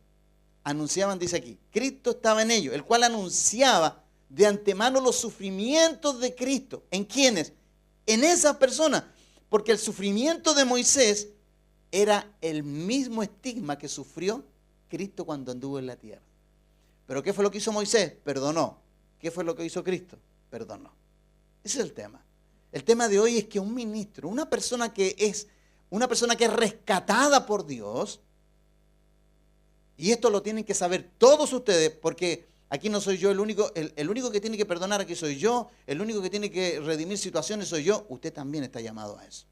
anunciaban, dice aquí, Cristo estaba en ellos, el cual anunciaba de antemano los sufrimientos de Cristo. ¿En quiénes? En esas personas. Porque el sufrimiento de Moisés era el mismo estigma que sufrió Cristo cuando anduvo en la tierra. ¿Pero qué fue lo que hizo Moisés? Perdonó. ¿Qué fue lo que hizo Cristo? Perdonó. Ese es el tema. El tema de hoy es que un ministro, una persona que es rescatada por Dios, y esto lo tienen que saber todos ustedes, porque Aquí no soy yo el único que tiene que perdonar, aquí soy yo, el único que tiene que redimir situaciones soy yo. Usted también está llamado a eso,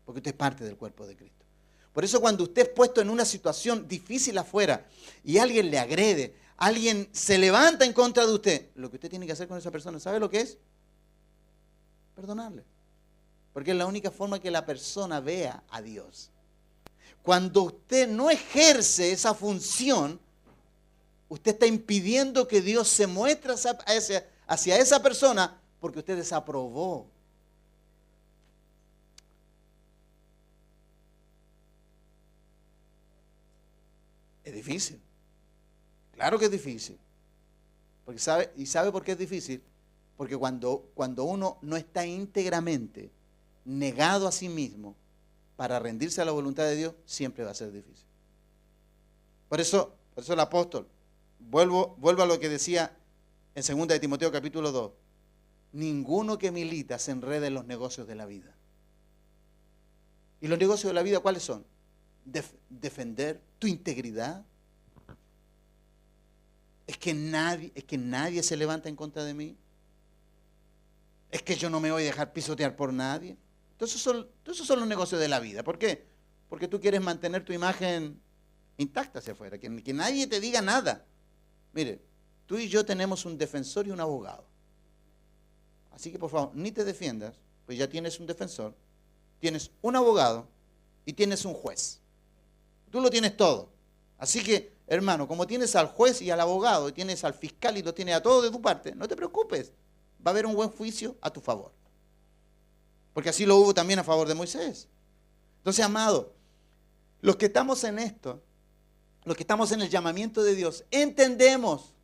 porque usted es parte del cuerpo de Cristo. Por eso cuando usted es puesto en una situación difícil afuera y alguien le agrede, alguien se levanta en contra de usted, lo que usted tiene que hacer con esa persona, ¿sabe lo que es? Perdonarle. Porque es la única forma que la persona vea a Dios. Cuando usted no ejerce esa función, usted está impidiendo que Dios se muestre hacia esa persona porque usted desaprobó. Es difícil. Claro que es difícil. ¿Sabe por qué es difícil? Porque cuando uno no está íntegramente negado a sí mismo para rendirse a la voluntad de Dios, siempre va a ser difícil. Por eso el apóstol, vuelvo a lo que decía en 2 de Timoteo capítulo 2, ninguno que milita se enreda en los negocios de la vida. ¿Y los negocios de la vida cuáles son? Defender tu integridad. Es que nadie se levanta en contra de mí. Es que yo no me voy a dejar pisotear por nadie. Entonces esos son los negocios de la vida. ¿Por qué? Porque tú quieres mantener tu imagen intacta hacia afuera, que nadie te diga nada. Mire, tú y yo tenemos un defensor y un abogado. Así que por favor, ni te defiendas, pues ya tienes un defensor, tienes un abogado y tienes un juez. Tú lo tienes todo. Así que, hermano, como tienes al juez y al abogado, y tienes al fiscal y lo tienes a todo de tu parte, no te preocupes. Va a haber un buen juicio a tu favor. Porque así lo hubo también a favor de Moisés. Entonces, amado, los que estamos en esto, los que estamos en el llamamiento de Dios, entendemos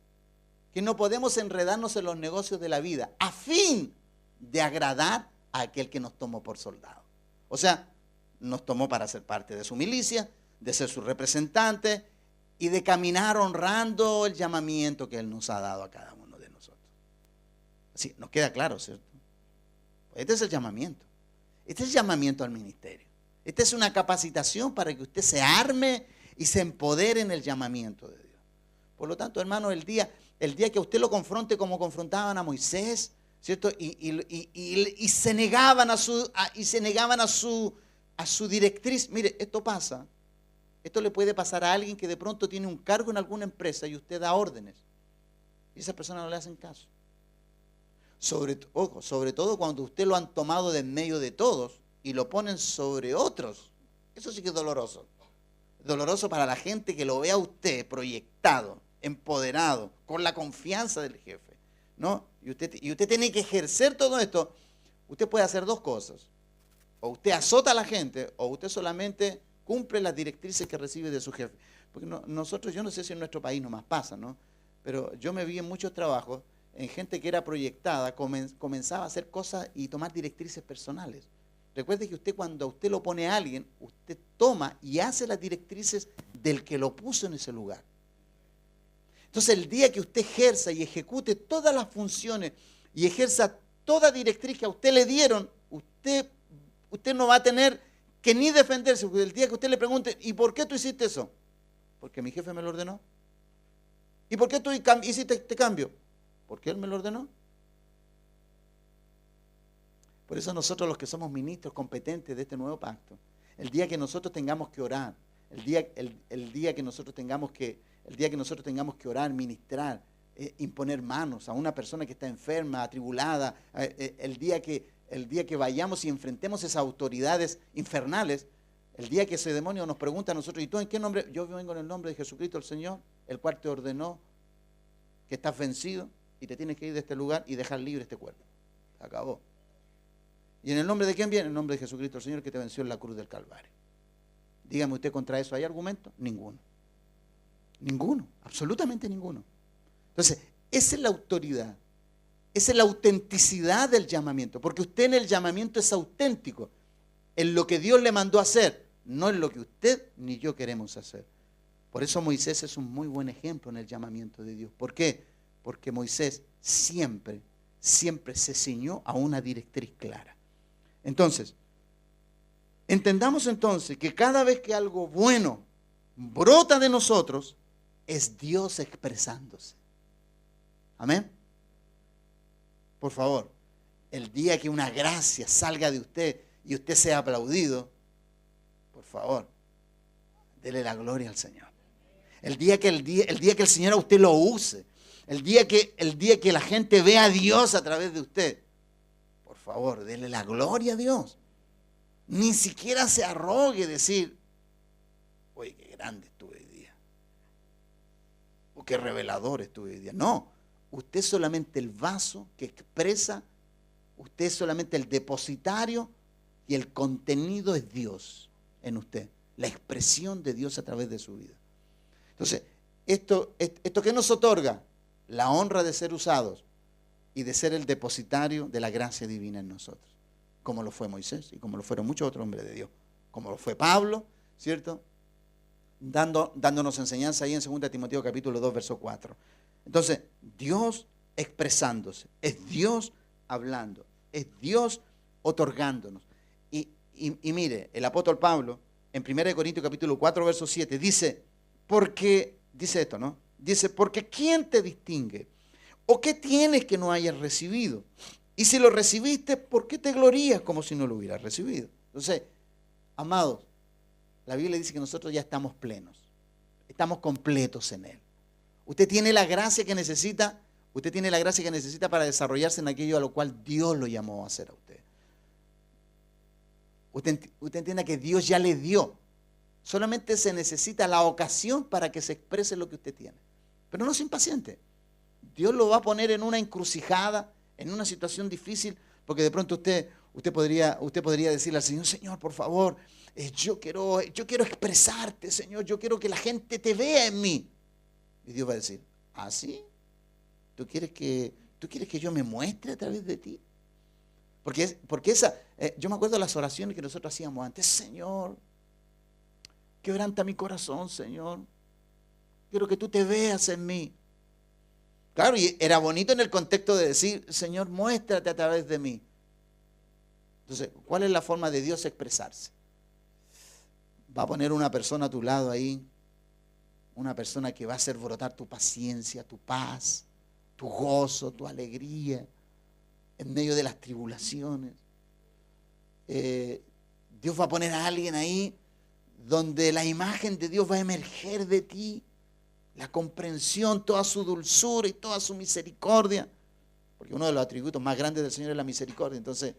que no podemos enredarnos en los negocios de la vida a fin de agradar a aquel que nos tomó por soldado. O sea, nos tomó para ser parte de su milicia, de ser su representante y de caminar honrando el llamamiento que Él nos ha dado a cada uno de nosotros. Así, nos queda claro, ¿cierto? Este es el llamamiento. Este es el llamamiento al ministerio. Esta es una capacitación para que usted se arme y se empodere en el llamamiento de Dios. Por lo tanto, hermano, el día que usted lo confronte como confrontaban a Moisés, ¿cierto? Y se negaban a su directriz. Mire, esto pasa. Esto le puede pasar a alguien que de pronto tiene un cargo en alguna empresa y usted da órdenes. Y esa persona no le hacen caso. Sobre todo cuando usted lo han tomado de en medio de todos y lo ponen sobre otros. Eso sí que es doloroso. Doloroso para la gente que lo vea a usted proyectado, empoderado, con la confianza del jefe, ¿no? Y usted tiene que ejercer todo esto. Usted puede hacer dos cosas. O usted azota a la gente, o usted solamente cumple las directrices que recibe de su jefe. Porque nosotros, yo no sé si en nuestro país nomás pasa, ¿no? Pero yo me vi en muchos trabajos, en gente que era proyectada, comenzaba a hacer cosas y tomar directrices personales. Recuerde que usted, cuando a usted lo pone a alguien, usted toma y hace las directrices del que lo puso en ese lugar. Entonces, el día que usted ejerza y ejecute todas las funciones y ejerza toda directriz que a usted le dieron, usted no va a tener que ni defenderse, porque el día que usted le pregunte, ¿y por qué tú hiciste eso? Porque mi jefe me lo ordenó. ¿Y por qué tú hiciste este cambio? Porque él me lo ordenó. Por eso nosotros, los que somos ministros competentes de este nuevo pacto, el día que nosotros tengamos que orar, el día que nosotros tengamos que orar, ministrar, imponer manos a una persona que está enferma, atribulada, el día que vayamos y enfrentemos esas autoridades infernales, el día que ese demonio nos pregunta a nosotros, ¿y tú en qué nombre? Yo vengo en el nombre de Jesucristo el Señor, el cual te ordenó que estás vencido y te tienes que ir de este lugar y dejar libre este cuerpo. Se acabó. ¿Y en el nombre de quién viene? En el nombre de Jesucristo el Señor, que te venció en la cruz del Calvario. Dígame usted, ¿contra eso hay argumento? Ninguno. Ninguno, absolutamente ninguno. Entonces, esa es la autoridad, esa es la autenticidad del llamamiento, porque usted en el llamamiento es auténtico, en lo que Dios le mandó a hacer, no en lo que usted ni yo queremos hacer. Por eso Moisés es un muy buen ejemplo en el llamamiento de Dios. ¿Por qué? Porque Moisés siempre se ciñó a una directriz clara. Entonces, entendamos entonces que cada vez que algo bueno brota de nosotros, es Dios expresándose. Amén. Por favor, el día que una gracia salga de usted y usted sea aplaudido, por favor, dele la gloria al Señor. El día que el Señor a usted lo use, el día que la gente vea a Dios a través de usted, por favor, dele la gloria a Dios. Ni siquiera se arrogue decir, oye, qué grande estuve hoy día, o qué revelador estuve hoy día. No, usted es solamente el vaso que expresa, usted es solamente el depositario y el contenido es Dios en usted, la expresión de Dios a través de su vida. Entonces, esto que nos otorga la honra de ser usados y de ser el depositario de la gracia divina en nosotros, como lo fue Moisés y como lo fueron muchos otros hombres de Dios, como lo fue Pablo, ¿cierto? Dándonos enseñanza ahí en 2 Timoteo capítulo 2, verso 4. Entonces, Dios expresándose, es Dios hablando, es Dios otorgándonos. Y mire, el apóstol Pablo, en 1 Corintios capítulo 4, verso 7, dice esto, ¿no? Dice, porque ¿quién te distingue? ¿O qué tienes que no hayas recibido? Y si lo recibiste, ¿por qué te glorías como si no lo hubieras recibido? Entonces, amados, la Biblia dice que nosotros ya estamos plenos, estamos completos en Él. Usted tiene la gracia que necesita, para desarrollarse en aquello a lo cual Dios lo llamó a hacer a usted. Usted entienda que Dios ya le dio. Solamente se necesita la ocasión para que se exprese lo que usted tiene. Pero no se impaciente. Dios lo va a poner en una encrucijada, en una situación difícil, porque de pronto usted podría decirle al Señor, Señor, por favor, yo quiero expresarte, Señor, yo quiero que la gente te vea en mí. Y Dios va a decir, ¿ah, sí? ¿Tú quieres que yo me muestre a través de ti? Porque yo me acuerdo de las oraciones que nosotros hacíamos antes. Señor, quebranta mi corazón, Señor. Quiero que tú te veas en mí. Claro, y era bonito en el contexto de decir, Señor, muéstrate a través de mí. Entonces, ¿cuál es la forma de Dios expresarse? Va a poner una persona a tu lado ahí, una persona que va a hacer brotar tu paciencia, tu paz, tu gozo, tu alegría, en medio de las tribulaciones. Dios va a poner a alguien ahí donde la imagen de Dios va a emerger de ti, la comprensión, toda su dulzura y toda su misericordia, porque uno de los atributos más grandes del Señor es la misericordia. Entonces,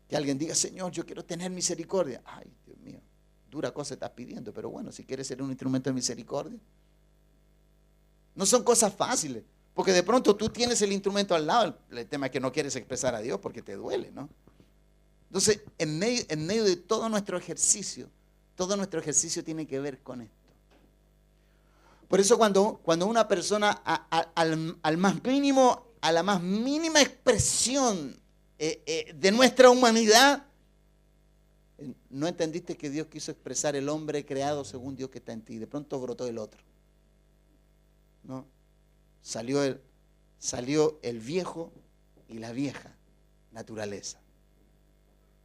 que alguien diga, Señor, yo quiero tener misericordia. Ay, Dios mío, dura cosa estás pidiendo, pero bueno, si quieres ser un instrumento de misericordia. No son cosas fáciles, porque de pronto tú tienes el instrumento al lado, el tema es que no quieres expresar a Dios porque te duele, ¿no? Entonces, en medio de todo nuestro ejercicio tiene que ver con esto. Por eso cuando una persona al más mínimo, a la más mínima expresión de nuestra humanidad, no entendiste que Dios quiso expresar el hombre creado según Dios que está en ti. De pronto brotó el otro, ¿no? Salió el viejo y la vieja naturaleza,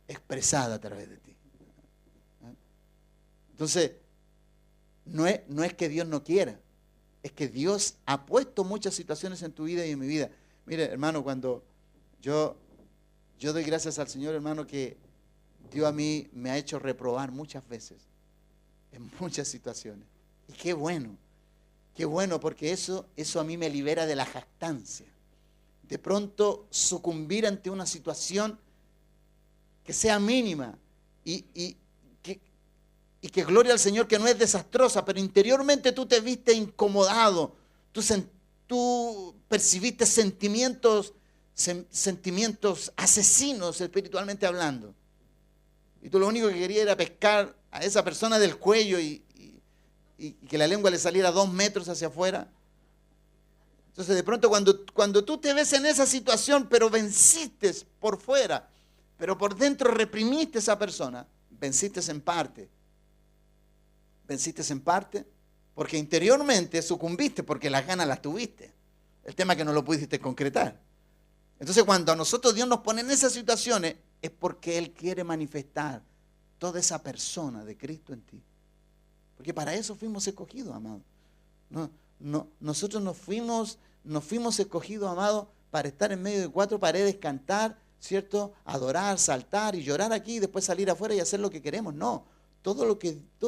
expresada a través de ti. Entonces, no es que Dios no quiera, es que Dios ha puesto muchas situaciones en tu vida y en mi vida. Mire, hermano, cuando yo doy gracias al Señor, hermano, que Dios a mí me ha hecho reprobar muchas veces, en muchas situaciones. Y qué bueno, porque eso a mí me libera de la jactancia. De pronto sucumbir ante una situación que sea mínima y que gloria al Señor que no es desastrosa, pero interiormente tú te viste incomodado, tú percibiste sentimientos asesinos espiritualmente hablando. Y tú lo único que querías era pescar a esa persona del cuello y que la lengua le saliera 2 metros hacia afuera. Entonces de pronto cuando tú te ves en esa situación, pero venciste por fuera, pero por dentro reprimiste a esa persona, venciste en parte porque interiormente sucumbiste porque las ganas las tuviste. El tema es que no lo pudiste concretar. Entonces cuando a nosotros Dios nos pone en esas situaciones es porque Él quiere manifestar toda esa persona de Cristo en ti. Porque para eso fuimos escogidos, amados. Nosotros no fuimos nos fuimos escogidos, amados, para estar en medio de cuatro paredes, cantar, ¿cierto? Adorar, saltar y llorar aquí y después salir afuera y hacer lo que queremos. No, todo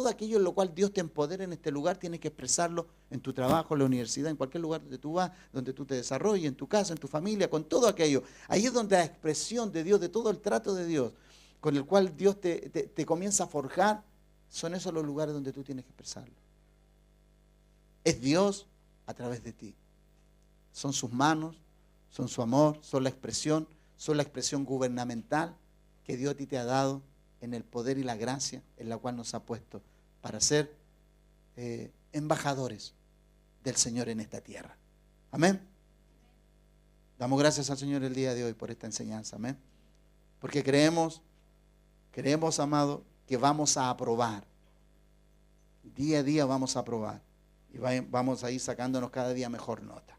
aquello en lo cual Dios te empodera en este lugar, tienes que expresarlo en tu trabajo, en la universidad, en cualquier lugar donde tú vas, donde tú te desarrolles, en tu casa, en tu familia, con todo aquello. Ahí es donde la expresión de Dios, de todo el trato de Dios, con el cual Dios te comienza a forjar, son esos los lugares donde tú tienes que expresarlo. Es Dios a través de ti. Son sus manos, son su amor, son la expresión gubernamental que Dios a ti te ha dado en el poder y la gracia en la cual nos ha puesto para ser embajadores del Señor en esta tierra. Amén. Damos gracias al Señor el día de hoy por esta enseñanza. Amén. Porque creemos, amado, que vamos a aprobar. Día a día vamos a aprobar. Y vamos a ir sacándonos cada día mejor nota.